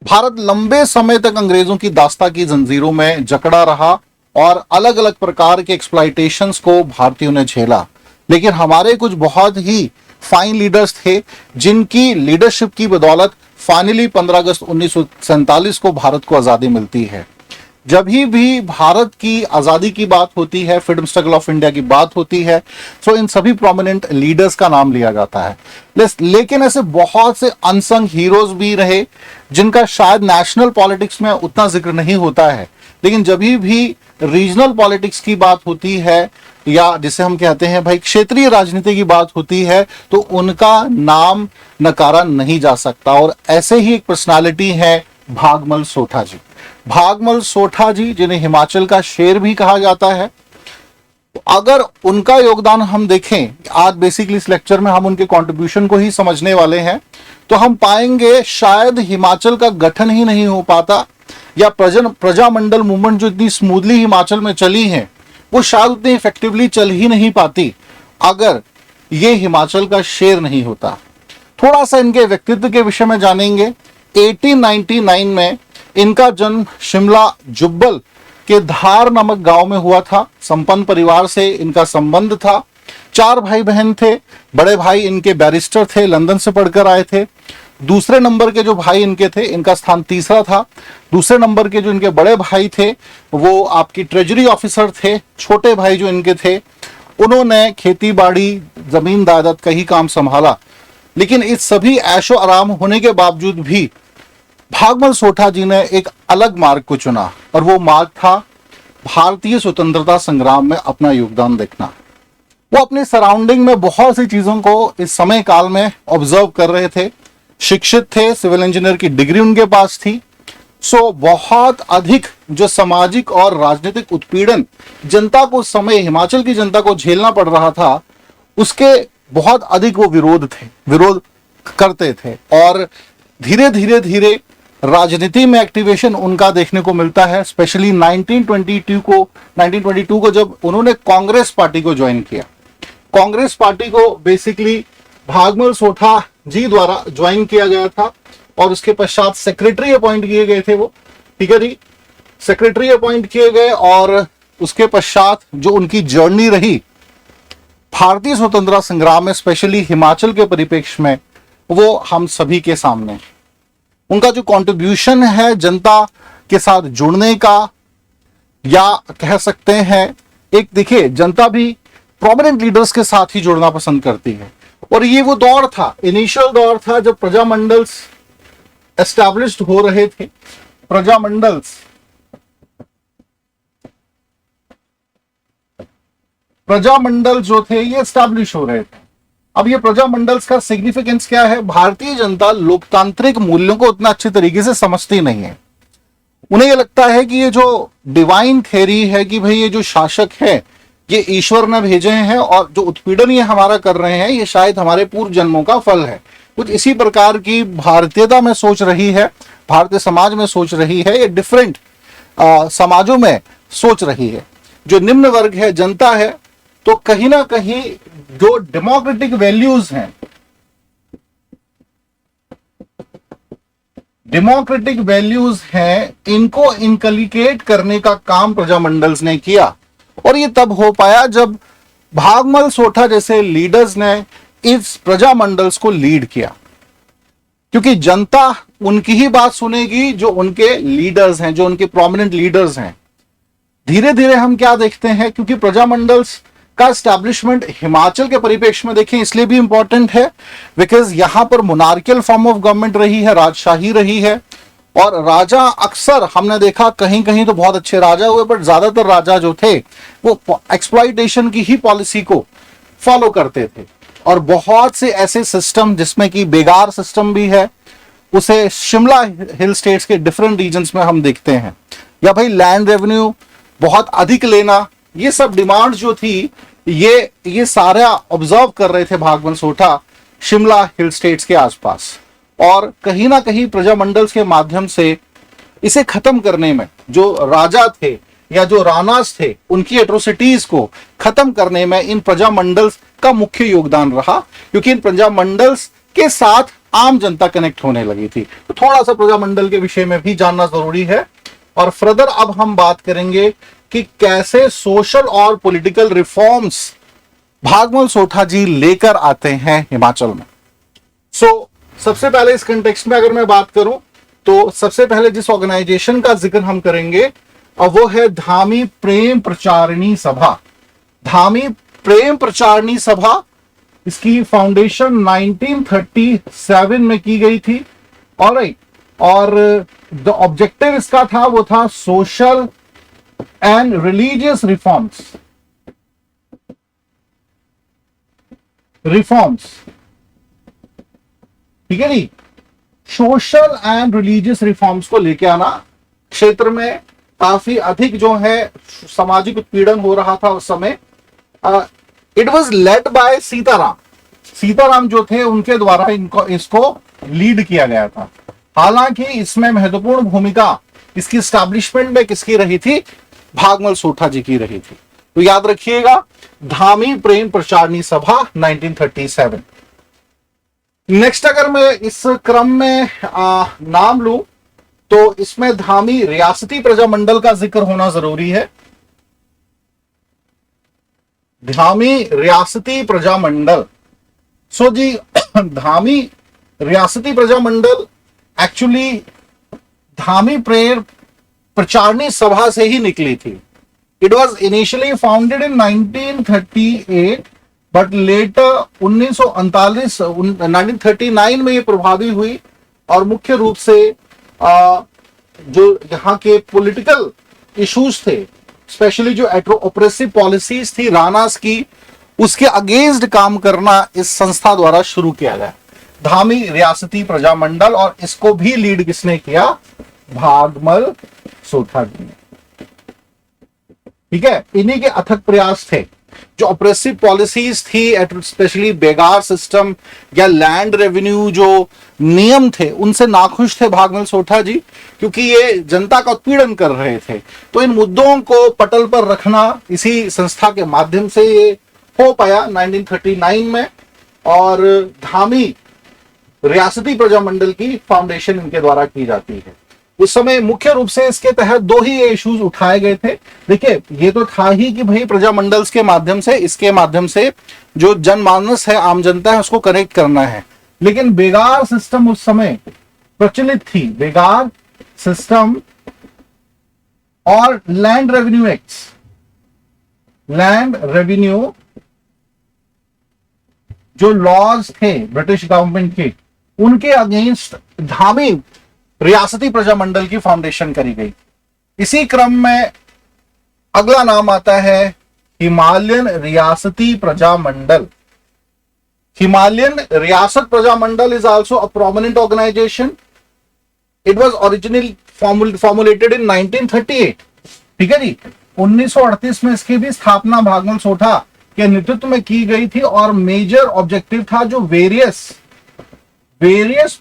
भारत लंबे समय तक अंग्रेजों की दास्ता की जंजीरों में जकड़ा रहा और अलग अलग प्रकार के एक्सप्लॉयटेशंस को भारतीयों ने झेला। लेकिन हमारे कुछ बहुत ही फाइन लीडर्स थे जिनकी लीडरशिप की बदौलत फाइनली 15 अगस्त 1947 को भारत को आज़ादी मिलती है। जब भी भारत की आज़ादी की बात होती है, फ्रीडम स्ट्रगल ऑफ इंडिया की बात होती है, तो इन सभी प्रोमिनेंट लीडर्स का नाम लिया जाता है। लेकिन ऐसे बहुत से अनसंग हीरोज भी रहे जिनका शायद नेशनल पॉलिटिक्स में उतना जिक्र नहीं होता है, लेकिन जब भी रीजनल पॉलिटिक्स की बात होती है या जिसे हम कहते हैं भाई क्षेत्रीय राजनीति की बात होती है, तो उनका नाम नकारा नहीं जा सकता। और ऐसे ही एक पर्सनालिटी है भागमल सोठा जी। भागमल सोठा जी, जिन्हें हिमाचल का शेर भी कहा जाता है, अगर उनका योगदान हम देखें, आज बेसिकली इस लेक्चर में हम उनके कंट्रीब्यूशन को ही समझने वाले हैं, तो हम पाएंगे शायद हिमाचल का गठन ही नहीं हो पाता या प्रजामंडल मूवमेंट जो इतनी स्मूथली हिमाचल में चली है वो शायद उतनी इफेक्टिवली चल ही नहीं पाती अगर ये हिमाचल का शेर नहीं होता। थोड़ा सा इनके व्यक्तित्व के विषय में जानेंगे। 1899 में इनका जन्म शिमला जुब्बल के धार नामक गांव में हुआ था। संपन्न परिवार से इनका संबंध था। 4 भाई बहन थे। बड़े भाई इनके बैरिस्टर थे, लंदन से पढ़कर आए थे। दूसरे नंबर के जो भाई इनके थे, इनका स्थान तीसरा था। दूसरे नंबर के जो इनके बड़े भाई थे वो आपकी ट्रेजरी ऑफिसर थे। छोटे भाई जो इनके थे उन्होंने खेती बाड़ी, जमीन जायदाद का ही काम संभाला। लेकिन इस सभी ऐशो आराम होने के बावजूद भी भागमल सोठा जी ने एक अलग मार्ग को चुना और वो मार्ग था भारतीय स्वतंत्रता संग्राम में अपना योगदान देखना। वो अपने सराउंडिंग में बहुत सी चीजों को इस समय काल में ऑब्जर्व कर रहे थे। शिक्षित थे, सिविल इंजीनियर की डिग्री उनके पास थी। सो बहुत अधिक जो सामाजिक और राजनीतिक उत्पीड़न जनता को उस समय हिमाचल की जनता को झेलना पड़ रहा था, उसके बहुत अधिक वो विरोध करते थे। और धीरे धीरे राजनीति में एक्टिवेशन उनका देखने को मिलता है। स्पेशली 1922 को जब उन्होंने कांग्रेस पार्टी को ज्वाइन किया। कांग्रेस पार्टी को बेसिकली भागमल सोठा जी द्वारा ज्वाइन किया गया था और उसके पश्चात सेक्रेटरी अपॉइंट किए गए थे वो, ठीक है जी, सेक्रेटरी अपॉइंट किए गए। और उसके पश्चात जो उनकी जर्नी रही भारतीय स्वतंत्रता संग्राम में, स्पेशली हिमाचल के परिप्रेक्ष्य में, वो हम सभी के सामने उनका जो कंट्रीब्यूशन है जनता के साथ जुड़ने का, या कह सकते हैं एक, देखिए जनता भी प्रोमिनेंट लीडर्स के साथ ही जुड़ना पसंद करती है। और ये वो दौर था, इनिशियल दौर था जब प्रजामंडल्स एस्टैब्लिश्ड हो रहे थे। प्रजामंडल जो थे ये एस्टैब्लिश हो रहे थे। अब ये प्रजामंडल्स का सिग्निफिकेंस क्या है? भारतीय जनता लोकतांत्रिक मूल्यों को उतना अच्छे तरीके से समझती नहीं है। उन्हें ये लगता है कि ये जो डिवाइन थ्योरी है कि भाई ये जो शासक है ये ईश्वर ने भेजे हैं और जो उत्पीड़न ये हमारा कर रहे हैं ये शायद हमारे पूर्व जन्मों का फल है। कुछ इसी प्रकार की भारतीयता में सोच रही है, भारतीय समाज में सोच रही है, ये डिफरेंट समाजों में सोच रही है। जो निम्न वर्ग है, जनता है, तो कहीं ना कहीं जो डेमोक्रेटिक वैल्यूज हैं इनको इनकलिकेट करने का काम प्रजामंडल्स ने किया। और ये तब हो पाया जब भागमल सोठा जैसे लीडर्स ने इस प्रजामंडल्स को लीड किया, क्योंकि जनता उनकी ही बात सुनेगी जो उनके लीडर्स हैं, जो उनके प्रोमिनेंट लीडर्स हैं। धीरे धीरे हम क्या देखते हैं, क्योंकि प्रजामंडल्स का एस्टैब्लिशमेंट हिमाचल के परिप्रेक्ष्य में देखें इसलिए भी इंपॉर्टेंट है बिकॉज यहां पर मोनार्कियल फॉर्म ऑफ गवर्नमेंट रही है, राजशाही रही है। और राजा अक्सर हमने देखा, कहीं कहीं तो बहुत अच्छे राजा हुए, बट ज्यादातर राजा जो थे वो एक्सप्लॉइटेशन की ही पॉलिसी को फॉलो करते थे। और बहुत से ऐसे सिस्टम जिसमें कि बेगार सिस्टम भी है, उसे शिमला हिल स्टेट्स के डिफरेंट रीजन्स में हम देखते हैं। या भाई लैंड रेवेन्यू बहुत अधिक लेना, ये सब डिमांड जो थी ये सारा ऑब्जर्व कर रहे थे भागमल सोठा शिमला हिल स्टेट्स के आसपास। और कहीं ना कहीं प्रजामंडल्स के माध्यम से इसे खत्म करने में जो राजा थे या जो राणास थे उनकी एट्रोसिटीज को खत्म करने में इन प्रजामंडल्स का मुख्य योगदान रहा, क्योंकि इन प्रजामंडल्स के साथ आम जनता कनेक्ट होने लगी थी। तो थोड़ा सा प्रजामंडल के विषय में भी जानना जरूरी है। और फर्दर अब हम बात करेंगे कि कैसे सोशल और पॉलिटिकल रिफॉर्म्स भागमल सोठा जी लेकर आते हैं हिमाचल में। सबसे पहले इस कंटेक्स्ट में अगर मैं बात करूं तो सबसे पहले जिस ऑर्गेनाइजेशन का जिक्र हम करेंगे वो है धामी प्रेम प्रचारिणी सभा। धामी प्रेम प्रचारिणी सभा, इसकी फाउंडेशन 1937 में की गई थी। ऑलराइट, और द ऑब्जेक्टिव इसका था वो था सोशल एंड रिलीजियस रिफॉर्म्स। ठीक है जी, सोशल एंड रिलीजियस रिफॉर्म्स को लेके आना। क्षेत्र में काफी अधिक जो है सामाजिक उत्पीड़न हो रहा था उस समय। It was led by Sitaram जो थे उनके द्वारा इसको लीड किया गया था। हालांकि इसमें महत्वपूर्ण भूमिका इसकी स्टैब्लिशमेंट में किसकी रही थी? भागमल सोठा जी की रही थी। तो याद रखिएगा, धामी प्रेम प्रचारिणी सभा 1937। नेक्स्ट अगर मैं इस क्रम में नाम लूं तो इसमें धामी रियासती प्रजामंडल का जिक्र होना जरूरी है। धामी रियासती प्रजामंडल, सो जी धामी रियासती प्रजामंडल एक्चुअली धामी प्रेम प्रचारिणी सभा से ही निकली थी। It was initially founded in 1938 but later 1939 में ये प्रभावी हुई और मुख्य रूप से जो यहाँ के पॉलिटिकल इश्यूज थे, स्पेशली जो ऑपरेसिव पॉलिसीज थी राणास की, उसके अगेंस्ट काम करना इस संस्था द्वारा शुरू किया गया, धामी रियासती प्रजामंडल। और इसको भी लीड किसने किया? भागमल सोठा जी ने। ठीक है, इन्हीं के अथक प्रयास थे। जो ऑपरेसिव पॉलिसीज थी, स्पेशली बेगार सिस्टम या लैंड रेवेन्यू जो नियम थे, उनसे नाखुश थे भागमल सोठा जी, क्योंकि ये जनता का उत्पीड़न कर रहे थे। तो इन मुद्दों को पटल पर रखना इसी संस्था के माध्यम से ये हो पाया 1939 में। और धामी रियासती प्रजामंडल की फाउंडेशन इनके द्वारा की जाती है। उस समय मुख्य रूप से इसके तहत दो ही इश्यूज उठाए गए थे। देखिए, ये तो था ही कि भाई प्रजामंडल्स के माध्यम से, इसके माध्यम से जो जनमानस है, आम जनता है, उसको कनेक्ट करना है। लेकिन बेगार सिस्टम उस समय प्रचलित थी। बेगार सिस्टम और land revenue acts, land revenue जो लॉज थे ब्रिटिश गवर्नमेंट के, उनके अगेंस्ट धामी रियासती प्रजामंडल की फाउंडेशन करी गई। इसी क्रम में अगला नाम आता है हिमालयन रियासती Prajamandal. Himalayan Riyasat Prajamandal is also a prominent organisation. It was originally formulated in 1938। ठीक है जी, 1938 में इसकी भी स्थापना भागमल सोठा के नेतृत्व में की गई थी। और मेजर ऑब्जेक्टिव था जो वेरियस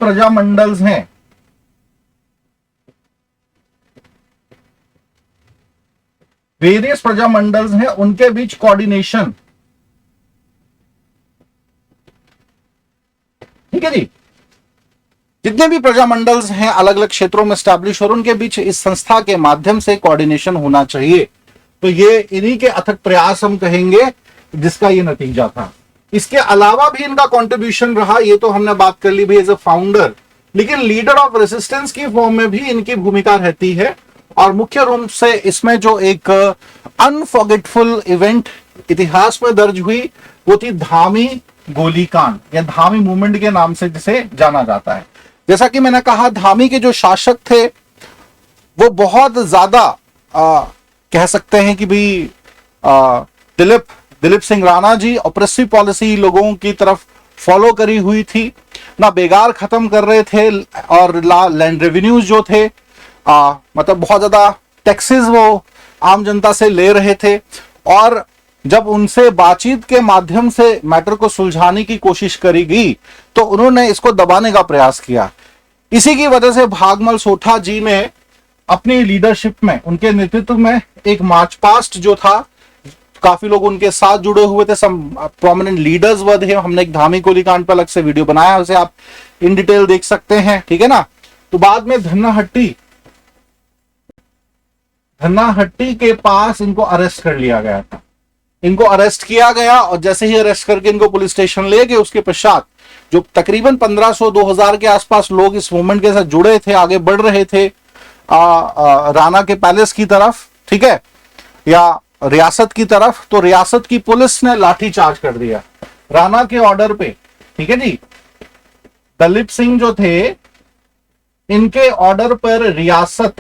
प्रजामंडल्स हैं, वेरियस प्रजामंडल्स हैं, उनके बीच कोऑर्डिनेशन। ठीक है जी, जितने भी प्रजामंडल्स हैं अलग अलग क्षेत्रों में स्टैब्लिश, और उनके बीच इस संस्था के माध्यम से कोऑर्डिनेशन होना चाहिए। तो ये इन्हीं के अथक प्रयास हम कहेंगे जिसका ये नतीजा था। इसके अलावा भी इनका कंट्रीब्यूशन रहा, ये तो हमने बात कर ली भी एज अ फाउंडर, लेकिन लीडर ऑफ रेजिस्टेंस की फॉर्म में भी इनकी भूमिका रहती है। और मुख्य रूप से इसमें जो एक अनफॉरगेटफुल इवेंट इतिहास में दर्ज हुई वो थी धामी गोलीकांड या धामी मूवमेंट के नाम से जिसे जाना जाता है। जैसा कि मैंने कहा, धामी के जो शासक थे वो बहुत ज्यादा कह सकते हैं कि भाई दिलीप सिंह राणा जी ऑपरेसिव पॉलिसी लोगों की तरफ फॉलो करी हुई थी। ना बेगार खत्म कर रहे थे और लैंड रेवेन्यूज जो थे मतलब बहुत ज्यादा टैक्सेस वो आम जनता से ले रहे थे। और जब उनसे बातचीत के माध्यम से मैटर को सुलझाने की कोशिश करी गई तो उन्होंने इसको दबाने का प्रयास किया। इसी की वजह से भागमल सोठा जी ने अपनी लीडरशिप में, उनके नेतृत्व में एक मार्च पास्ट जो था काफी लोग उनके साथ जुड़े हुए थे, सम प्रोमिनेंट लीडर्स वर थे। हमने एक धामी गोलीकांड पर अलग से वीडियो बनाया, उसे आप इन डिटेल देख सकते हैं, ठीक है ना। तो बाद में धन्नाहट्टी के पास इनको अरेस्ट कर लिया गया था। इनको अरेस्ट किया गया और जैसे ही अरेस्ट करके इनको पुलिस स्टेशन ले गए, उसके पश्चात जो तकरीबन 1500-2000 के आसपास लोग इस मूवमेंट के साथ जुड़े थे, आगे बढ़ रहे थे राणा के पैलेस की तरफ, ठीक है, या रियासत की तरफ, तो रियासत की पुलिस ने लाठीचार्ज कर दिया राणा के ऑर्डर पे, ठीक है जी। दलीप सिंह जो थे, इनके ऑर्डर पर रियासत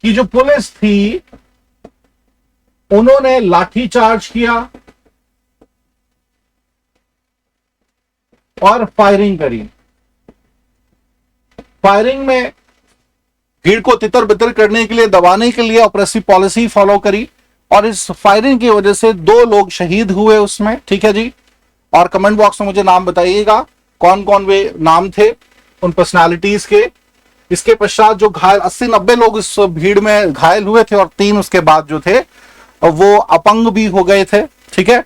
की जो पुलिस थी, उन्होंने लाठीचार्ज किया और फायरिंग करी। फायरिंग में भीड़ को तितर बितर करने के लिए, दबाने के लिए ऑपरेसिव पॉलिसी फॉलो करी और इस फायरिंग की वजह से 2 लोग शहीद हुए उसमें, ठीक है जी। और कमेंट बॉक्स में मुझे नाम बताइएगा कौन कौन वे नाम थे उन पर्सनालिटीज के। इसके पश्चात जो घायल 80-90 लोग इस भीड़ में घायल हुए थे और 3 उसके बाद जो थे वो अपंग भी हो गए थे, ठीक है।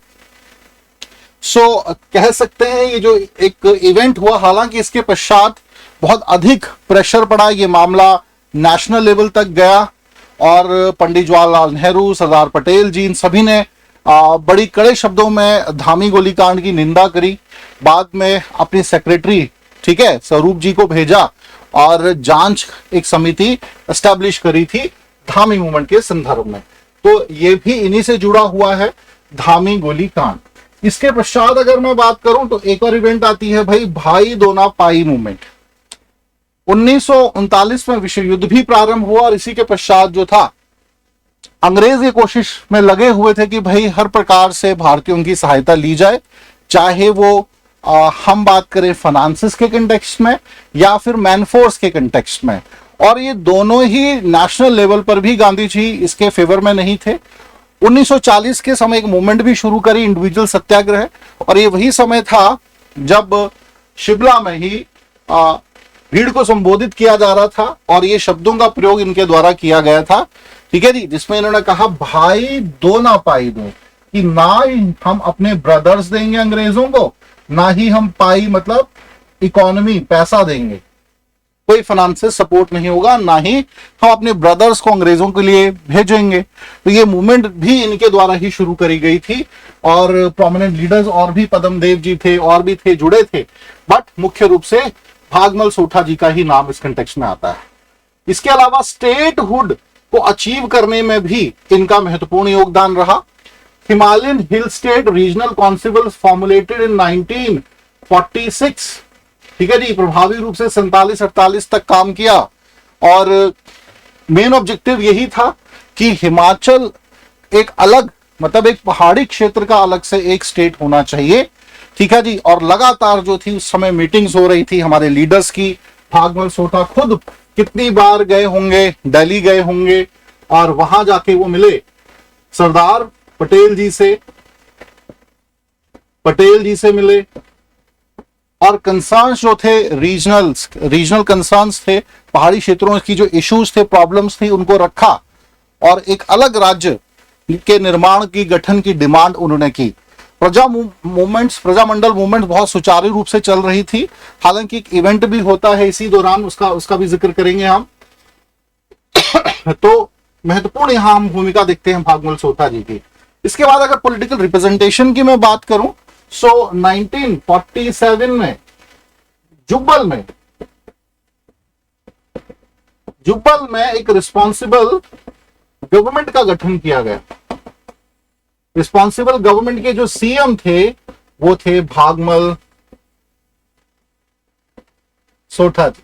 सो कह सकते हैं ये जो एक इवेंट हुआ, हालांकि इसके पश्चात बहुत अधिक प्रेशर पड़ा, ये मामला नेशनल लेवल तक गया और पंडित जवाहरलाल नेहरू, सरदार पटेल जी, इन सभी ने बड़ी कड़े शब्दों में धामी गोलीकांड की निंदा करी। बाद में अपनी सेक्रेटरी, ठीक है, स्वरूप जी को भेजा और जांच एक समिति एस्टैब्लिश करी थी धामी मूवमेंट के संदर्भ में। तो ये भी इन्हीं से जुड़ा हुआ है, धामी गोलीकांड। इसके पश्चात अगर मैं बात करूं तो एक और इवेंट आती है भाई दोना पाई मूवमेंट। 1939 में विश्व युद्ध भी प्रारंभ हुआ और इसी के पश्चात जो था, अंग्रेज ये कोशिश में लगे हुए थे कि भाई हर प्रकार से भारतीयों की सहायता ली जाए, चाहे वो हम बात करें फाइनेंसिस के कंटेक्स्ट में या फिर मैनफोर्स के कंटेक्स्ट में। और ये दोनों ही नेशनल लेवल पर भी गांधी जी इसके फेवर में नहीं थे। 1940 के समय एक मूवमेंट भी शुरू करी, इंडिविजुअल सत्याग्रह, और ये वही समय था जब शिमला में ही भीड़ को संबोधित किया जा रहा था और ये शब्दों का प्रयोग इनके द्वारा किया गया था, ठीक है जी, जिसमें इन्होंने कहा भाई दो ना पाई दो, कि ना ही हम अपने ब्रदर्स देंगे अंग्रेजों को, ना ही हम पाई मतलब इकोनॉमी पैसा देंगे, कोई फाइनेंशियल सपोर्ट नहीं होगा, ना ही हम अपने ब्रदर्स को अंग्रेजों के लिए भेजेंगे। तो ये मूवमेंट भी इनके द्वारा ही शुरू करी गई थी और प्रोमिनेंट लीडर्स और भी पद्म देव जी थे और भी थे, जुड़े थे, बट मुख्य रूप से भागमल सोठा जी का ही नाम इस कंटेक्स्ट में आता है। इसके अलावा स्टेटहुड को अचीव करने में भी इनका महत्वपूर्ण योगदान रहा। Himalayan hill state regional council formulated in 1946, ठीक है जी, प्रभावी रूप से 47-48 तक काम किया और मेन ऑब्जेक्टिव यही था कि हिमाचल एक अलग, मतलब एक पहाड़ी क्षेत्र का अलग से एक स्टेट होना चाहिए, ठीक है जी। और लगातार जो थी उस समय मीटिंग्स हो रही थी हमारे लीडर्स की। भागमल सोठा खुद कितनी बार गए होंगे, दिल्ली गए होंगे और वहां जाके वो मिले सरदार पटेल जी से मिले और कंसर्न्स जो थे रीजनल कंसर्न्स थे, पहाड़ी क्षेत्रों की जो इश्यूज थे, प्रॉब्लम्स थी, उनको रखा और एक अलग राज्य के निर्माण की, गठन की डिमांड उन्होंने की। प्रजामंडल मूवमेंट बहुत सुचारू रूप से चल रही थी। हालांकि एक इवेंट भी होता है इसी दौरान, उसका भी जिक्र करेंगे हम। तो महत्वपूर्ण यहां हम भूमिका देखते हैं भागमल सोठा जी की। इसके बाद अगर पॉलिटिकल रिप्रेजेंटेशन की मैं बात करूं, सो 1947 में जुब्बल में एक रिस्पॉन्सिबल गवर्नमेंट का गठन किया गया। रिस्पॉन्सिबल गवर्नमेंट के जो सीएम थे वो थे भागमल सोठा जी।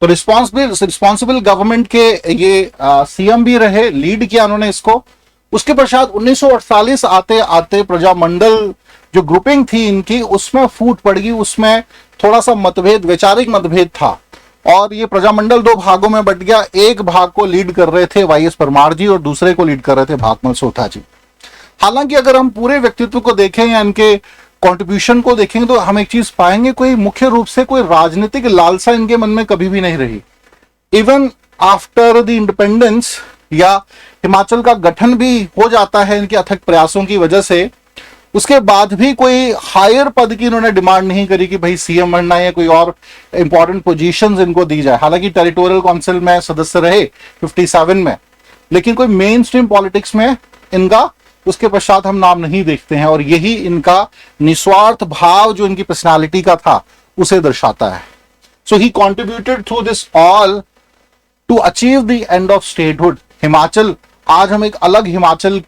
तो रिस्पॉन्सिबल गवर्नमेंट के ये सीएम भी रहे, लीड किया उन्होंने इसको। उसके पश्चात 1948 आते आते प्रजामंडल जो ग्रुपिंग थी इनकी, उसमें फूट पड़ गई, उसमें थोड़ा सा मतभेद, वैचारिक मतभेद था और ये प्रजामंडल 2 भागों में बट गया। एक भाग को लीड कर रहे थे वाईएस परमार जी और दूसरे को लीड कर रहे थे भागमल सोठा जी। हालांकि अगर हम पूरे व्यक्तित्व को देखें या इनके कंट्रीब्यूशन को देखेंगे तो हम एक चीज पाएंगे, कोई मुख्य रूप से कोई राजनीतिक लालसा इनके मन में कभी भी नहीं रही। इवन आफ्टर द इंडिपेंडेंस या हिमाचल का गठन भी हो जाता है इनके अथक प्रयासों की वजह से, उसके बाद भी कोई हायर पद की इन्होंने डिमांड नहीं करी कि भाई सीएम बनना है या कोई और इंपॉर्टेंट पोजीशंस इनको दी जाए। हालांकि टेरिटोरियल काउंसिल में सदस्य रहे 57 में, लेकिन कोई मेन स्ट्रीम पॉलिटिक्स में इनका उसके पश्चात हम नाम नहीं देखते हैं, और यही इनका निस्वार्थ भाव जो इनकी पर्सनालिटी का था उसे दर्शाता है। So he contributed through this all to achieve the end of statehood. Himachal, आज हम एक अलग हिमाचल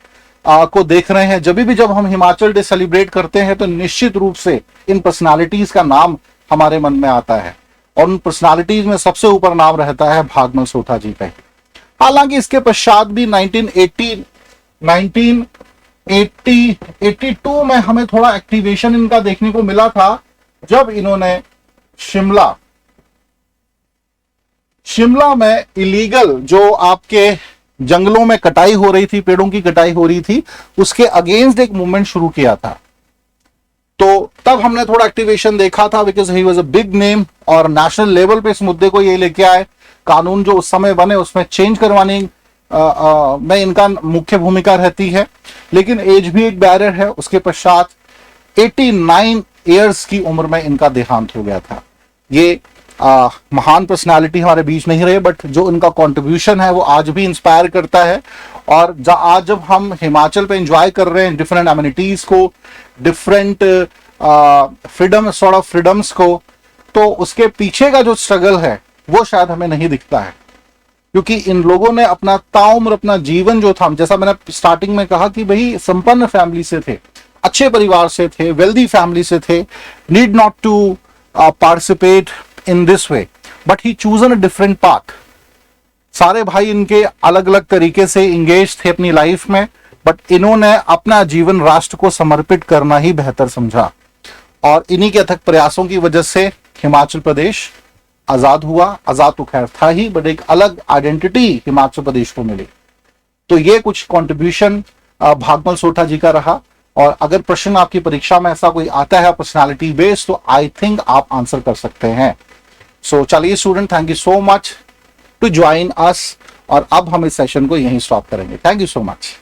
को देख रहे हैं। जब हम हिमाचल डे सेलिब्रेट करते हैं तो निश्चित रूप से इन पर्सनालिटीज का नाम हमारे मन में आता है, और उन पर्सनालिटीज में सबसे ऊपर नाम रहता है भागमल सोठा जी का। हालांकि इसके पश्चात भी 1982 में हमें थोड़ा एक्टिवेशन इनका देखने को मिला था, जब इन्होंने शिमला में इलीगल जो आपके जंगलों में कटाई हो रही थी, पेड़ों की कटाई हो रही थी, उसके अगेंस्ट एक मूवमेंट शुरू किया था। तो तब हमने थोड़ा एक्टिवेशन देखा था, because he was a big name, और नेशनल लेवल पे इस मुद्दे को ये लेके आए। कानून जो उस समय बने उसमें चेंज करवाने में इनका मुख्य भूमिका रहती है, लेकिन एज भी एक बैरियर है। उसके पश्चात 89 ईयर्स की उम्र में इनका देहांत हो गया था। ये महान पर्सनालिटी हमारे बीच नहीं रहे, बट जो उनका कंट्रीब्यूशन है वो आज भी इंस्पायर करता है। और आज जब हम हिमाचल पे एंजॉय कर रहे हैं डिफरेंट एमिनिटीज को, डिफरेंट फ्रीडम्स को, तो उसके पीछे का जो स्ट्रगल है वो शायद हमें नहीं दिखता है, क्योंकि इन लोगों ने अपना ताउम्र, अपना जीवन जो था, जैसा मैंने स्टार्टिंग में कहा कि भाई संपन्न फैमिली से थे, अच्छे परिवार से थे, वेल्दी फैमिली से थे, need not to participate in this way, but he chosen a different path. सारे भाई इनके अलग अलग तरीके से इंगेज थे अपनी लाइफ में, बट इन्होंने अपना जीवन राष्ट्र को समर्पित करना ही बेहतर समझा, और इन्हीं के अथक प्रयासों की वजह से हिमाचल प्रदेश आजाद हुआ। आजाद तो खैर था ही, बट एक अलग आइडेंटिटी हिमाचल प्रदेश को मिली। तो ये कुछ कंट्रीब्यूशन भागमल सोठा जी का रहा, और अगर प्रश्न आपकी परीक्षा में ऐसा कोई आता है पर्सनालिटी बेस्ड, तो आई थिंक आप आंसर कर सकते हैं। सो चलिए student, thank you so much to join us, और अब हम इस सेशन को यहीं स्टॉप करेंगे। Thank you so much.